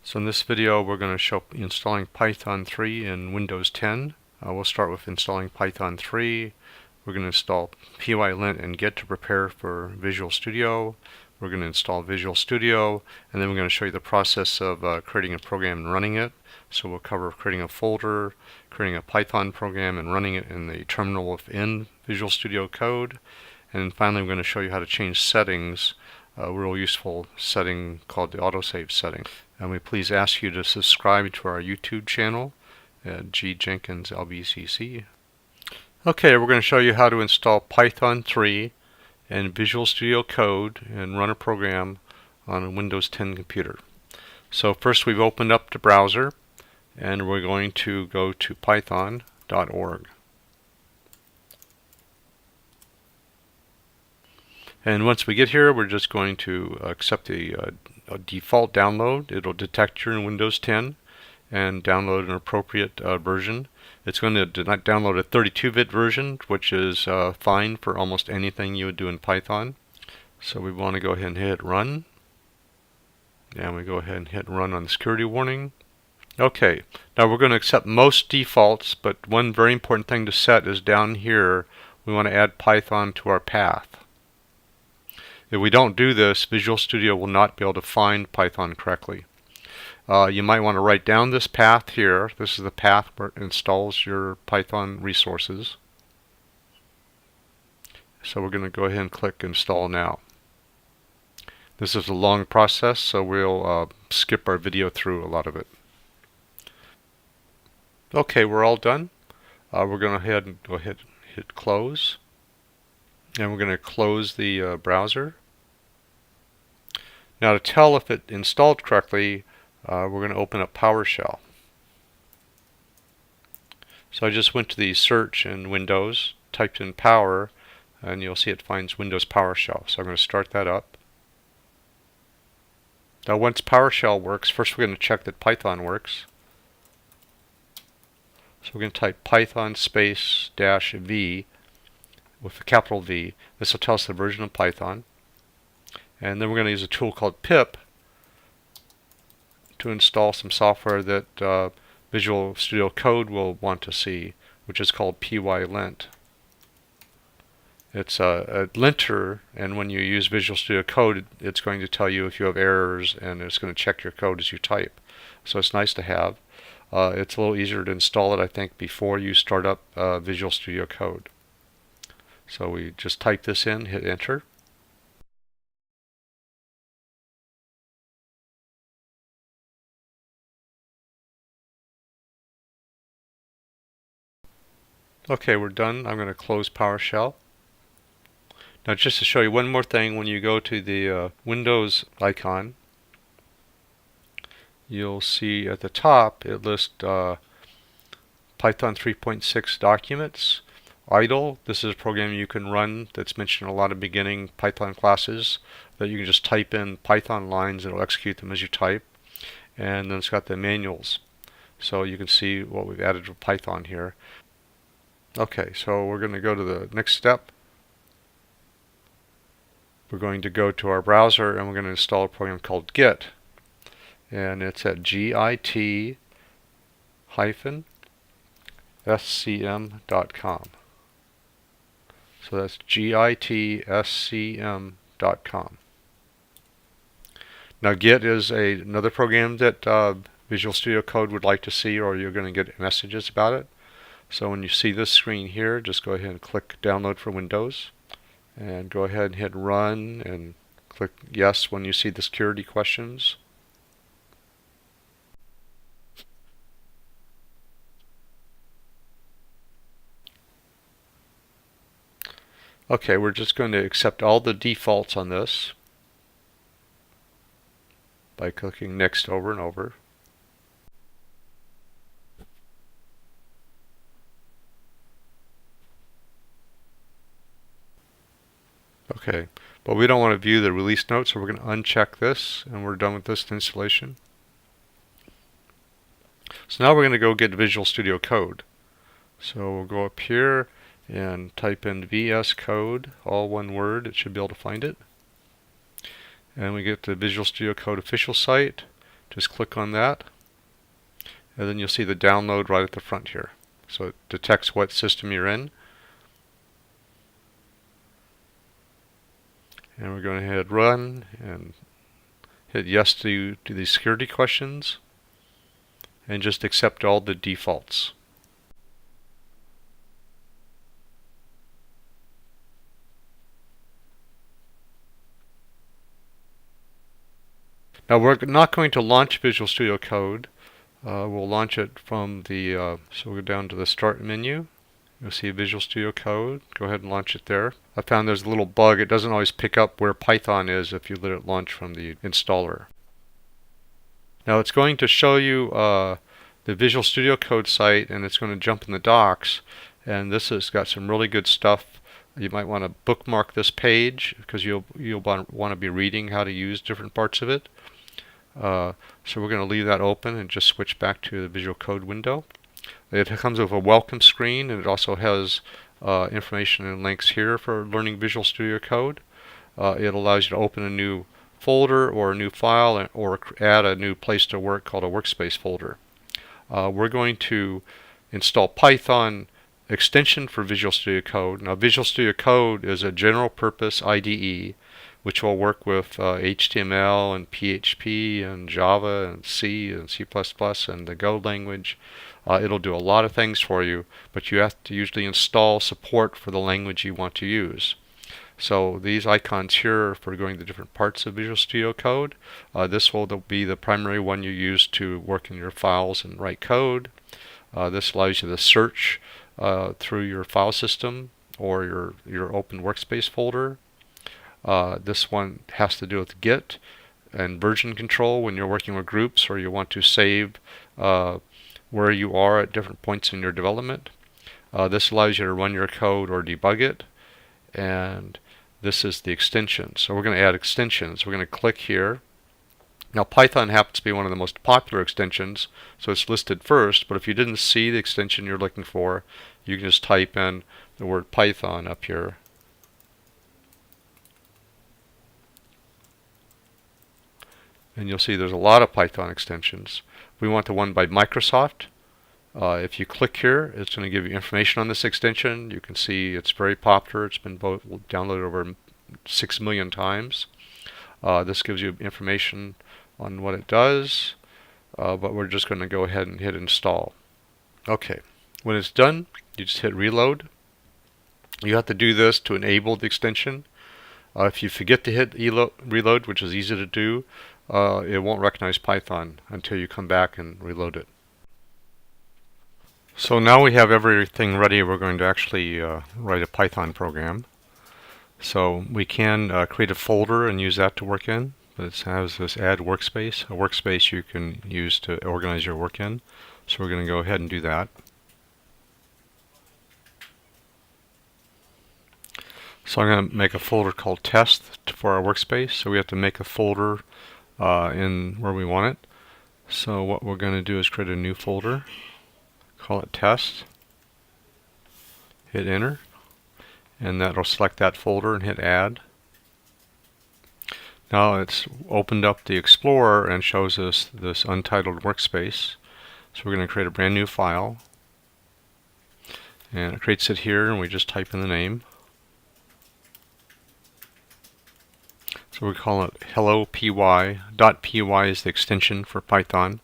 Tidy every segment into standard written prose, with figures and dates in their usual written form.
So in this video we're going to show installing Python 3 in Windows 10. We'll start with installing Python 3. We're going to install pylint and Git to prepare for Visual Studio. We're going to install Visual Studio, and then we're going to show you the process of creating a program and running it. So we'll cover creating a folder, creating a Python program, and running it in the terminal within Visual Studio Code. And finally we're going to show you how to change settings, a real useful setting called the autosave setting. And we please ask you to subscribe to our YouTube channel at G Jenkins LBCC. Okay, we're going to show you how to install Python 3 and Visual Studio Code and run a program on a Windows 10 computer. So first we've opened up the browser and we're going to go to python.org. And once we get here, we're just going to accept the default download. It'll detect you're in Windows 10 and download an appropriate version. It's going to download a 32-bit version, which is fine for almost anything you would do in Python. So we want to go ahead and hit run. And we go ahead and hit run on the security warning. Okay, now we're going to accept most defaults, but one very important thing to set is down here. We want to add Python to our path. If we don't do this, Visual Studio will not be able to find Python correctly. You might want to write down this path here. This is the path where it installs your Python resources. So we're going to go ahead and click Install Now. This is a long process, so we'll skip our video through a lot of it. Okay, we're all done. We're going to go ahead and hit Close. And we're going to close the browser. Now to tell if it installed correctly, we're going to open up PowerShell. So I just went to the search in Windows, typed in Power, and you'll see it finds Windows PowerShell. So I'm going to start that up. Now once PowerShell works, first we're going to check that Python works. So we're going to type Python space -v with a capital V. This will tell us the version of Python. And then we're going to use a tool called pip to install some software that Visual Studio Code will want to see, which is called pylint. It's a linter, and when you use Visual Studio Code, it's going to tell you if you have errors, and it's going to check your code as you type. So it's nice to have. It's a little easier to install it, I think, before you start up Visual Studio Code. So we just type this in, hit enter. Okay, we're done. I'm going to close PowerShell. Now just to show you one more thing, when you go to the Windows icon, you'll see at the top it lists Python 3.6 documents. Idle, this is a program you can run that's mentioned in a lot of beginning Python classes, that you can just type in Python lines and it'll execute them as you type. And then it's got the manuals. So you can see what we've added to Python here. Okay, so we're going to go to the next step. We're going to go to our browser and we're going to install a program called Git. And it's at git-scm.com. So that's git-scm.com. Now Git is another program that Visual Studio Code would like to see, or you're going to get messages about it. So when you see this screen here, just go ahead and click Download for Windows. And go ahead and hit Run and click Yes when you see the security questions. Okay, we're just going to accept all the defaults on this by clicking Next over and over. Okay, but we don't want to view the release notes, so we're going to uncheck this, and we're done with this installation. So now we're going to go get Visual Studio Code. So we'll go up here and type in VS Code, all one word. It should be able to find it. And we get the Visual Studio Code official site. just click on that, and then you'll see the download right at the front here. So it detects what system you're in. And we're going to hit run and hit yes to these security questions and just accept all the defaults. Now we're not going to launch Visual Studio Code. We'll launch it from the, so we'll go down to the Start menu. You'll see Visual Studio Code. Go ahead and launch it there. I found there's a little bug. It doesn't always pick up where Python is if you let it launch from the installer. Now it's going to show you the Visual Studio Code site, and it's going to jump in the docs. And this has got some really good stuff. You might want to bookmark this page because you'll want to be reading how to use different parts of it. So we're going to leave that open and just switch back to the Visual Code window. It comes with a welcome screen, and it also has information and links here for learning Visual Studio Code. It allows you to open a new folder or a new file or add a new place to work called a workspace folder. We're going to install Python extension for Visual Studio Code. Now Visual Studio Code is a general purpose IDE which will work with HTML and PHP and Java and C and C++ and the Go language. It'll do a lot of things for you, but you have to usually install support for the language you want to use. So these icons here for going to different parts of Visual Studio Code. This will be the primary one you use to work in your files and write code. This allows you to search through your file system or your open workspace folder. This one has to do with Git and version control when you're working with groups or you want to save where you are at different points in your development. This allows you to run your code or debug it. And this is the extension. So we're going to add extensions. We're going to click here. Now Python happens to be one of the most popular extensions, so it's listed first, but if you didn't see the extension you're looking for, you can just type in the word Python up here. And you'll see there's a lot of Python extensions. We want the one by Microsoft. If you click here, it's going to give you information on this extension. You can see it's very popular. It's been downloaded over 6 million times. This gives you information on what it does, but we're just going to go ahead and hit install. Okay, when it's done, you just hit reload. You have to do this to enable the extension. If you forget to hit reload, which is easy to do, it won't recognize Python until you come back and reload it. So now we have everything ready. We're going to actually write a Python program. So we can create a folder and use that to work in, but it has this add workspace, a workspace you can use to organize your work in. So we're going to go ahead and do that. So I'm going to make a folder called test for our workspace. So we have to make a folder in where we want it. So what we're going to do is create a new folder, call it test, hit enter, and that'll select that folder and hit add. Now it's opened up the Explorer and shows us this untitled workspace. So we're going to create a brand new file, and it creates it here, and we just type in the name. So we call it hello.py. .py is the extension for Python.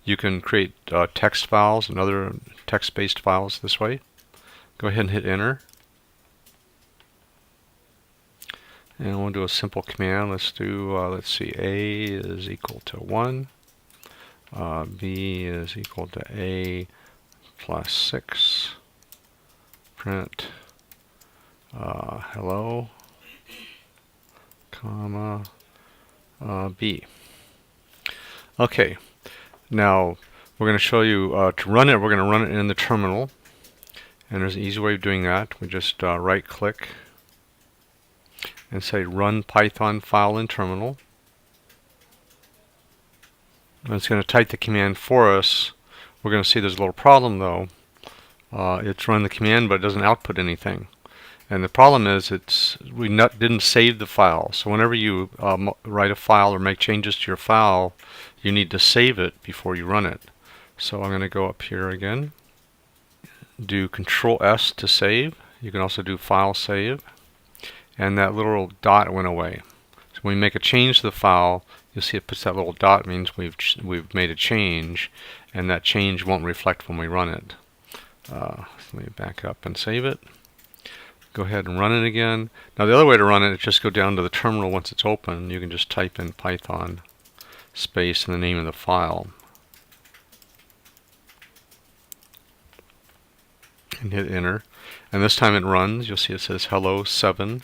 You can create text files and other text-based files this way. Go ahead and hit enter. And we'll do a simple command. Let's do, let's see, A is equal to 1. B is equal to A plus 6. Print hello, comma, B. Okay, now we're going to show you to run it. We're going to run it in the terminal, and there's an easy way of doing that. We just right click and say run Python file in terminal. And it's going to type the command for us. We're going to see there's a little problem though. It's run the command but it doesn't output anything. And the problem is we didn't save the file. So whenever you write a file or make changes to your file, you need to save it before you run it. So I'm going to go up here again, do Control S to save. You can also do File Save, and that little dot went away. So when we make a change to the file, you'll see it puts that little dot, means we've made a change, and that change won't reflect when we run it. Let me back up and save it. Go ahead and run it again. Now the other way to run it is just go down to the terminal once it's open. You can just type in Python space and the name of the file and hit enter. And this time it runs. You'll see it says hello 7.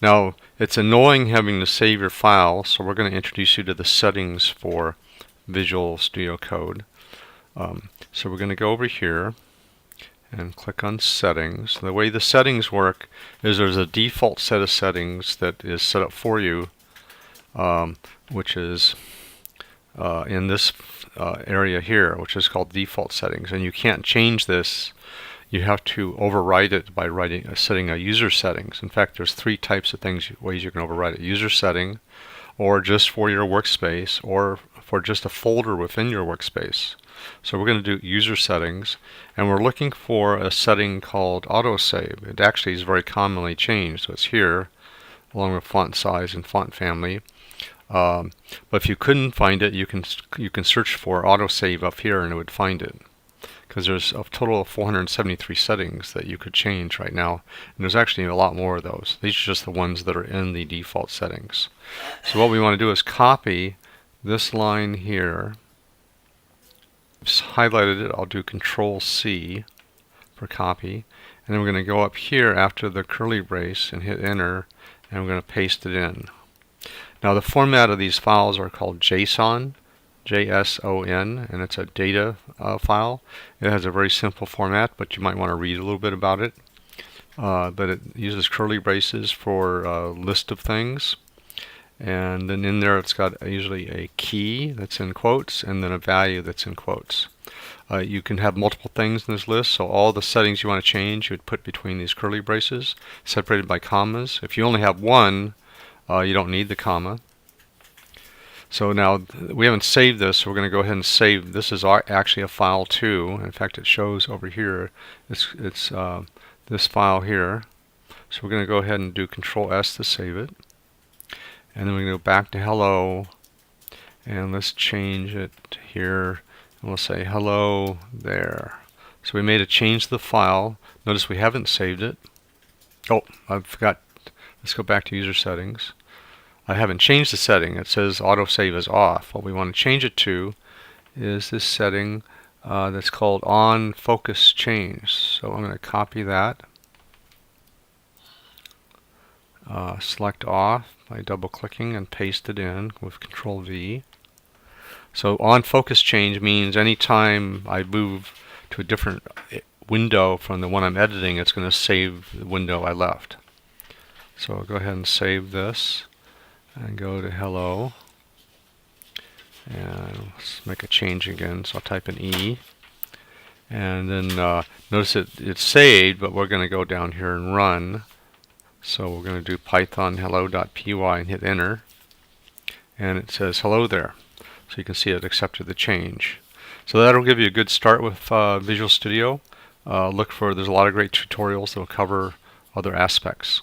Now it's annoying having to save your file, so we're going to introduce you to the settings for Visual Studio Code. So we're going to go over here and click on settings. The way the settings work is there's a default set of settings that is set up for you, which is in this area here, which is called default settings, and you can't change this. You have to override it by setting a user settings. In fact, there's 3 types of ways you can override it: user setting, or just for your workspace, or for just a folder within your workspace. So we're going to do user settings, and we're looking for a setting called autosave. It actually is very commonly changed, so it's here along with font size and font family. But if you couldn't find it, you can search for autosave up here and it would find it, because there's a total of 473 settings that you could change right now, and there's actually a lot more of those. These are just the ones that are in the default settings. So what we want to do is copy this line here. Just highlighted it. I'll do Control C for copy, and then we're going to go up here after the curly brace and hit enter, and we're going to paste it in. Now the format of these files are called JSON, JSON, and it's a data file. It has a very simple format, but you might want to read a little bit about it. But it uses curly braces for a list of things. And then in there it's got usually a key that's in quotes and then a value that's in quotes. You can have multiple things in this list, so all the settings you want to change you would put between these curly braces, separated by commas. If you only have one, you don't need the comma. So now we haven't saved this, so we're going to go ahead and save. This is actually a file too. In fact, it shows over here. It's this file here. So we're going to go ahead and do Control S to save it. And then we go back to hello, and let's change it here, and we'll say hello there. So we made a change to the file. Notice we haven't saved it. Oh, I forgot. Let's go back to user settings. I haven't changed the setting. It says autosave is off. What we want to change it to is this setting that's called on focus change. So I'm going to copy that. Select off by double clicking and paste it in with Control V. So on focus change means anytime I move to a different window from the one I'm editing, it's going to save the window I left. So I'll go ahead and save this and go to hello, and let's make a change again. So I'll type in E, and then notice it's saved, but we're going to go down here and run. So we're going to do Python hello.py and hit enter, and it says hello there. So you can see it accepted the change. So that'll give you a good start with Visual Studio. There's a lot of great tutorials that will cover other aspects.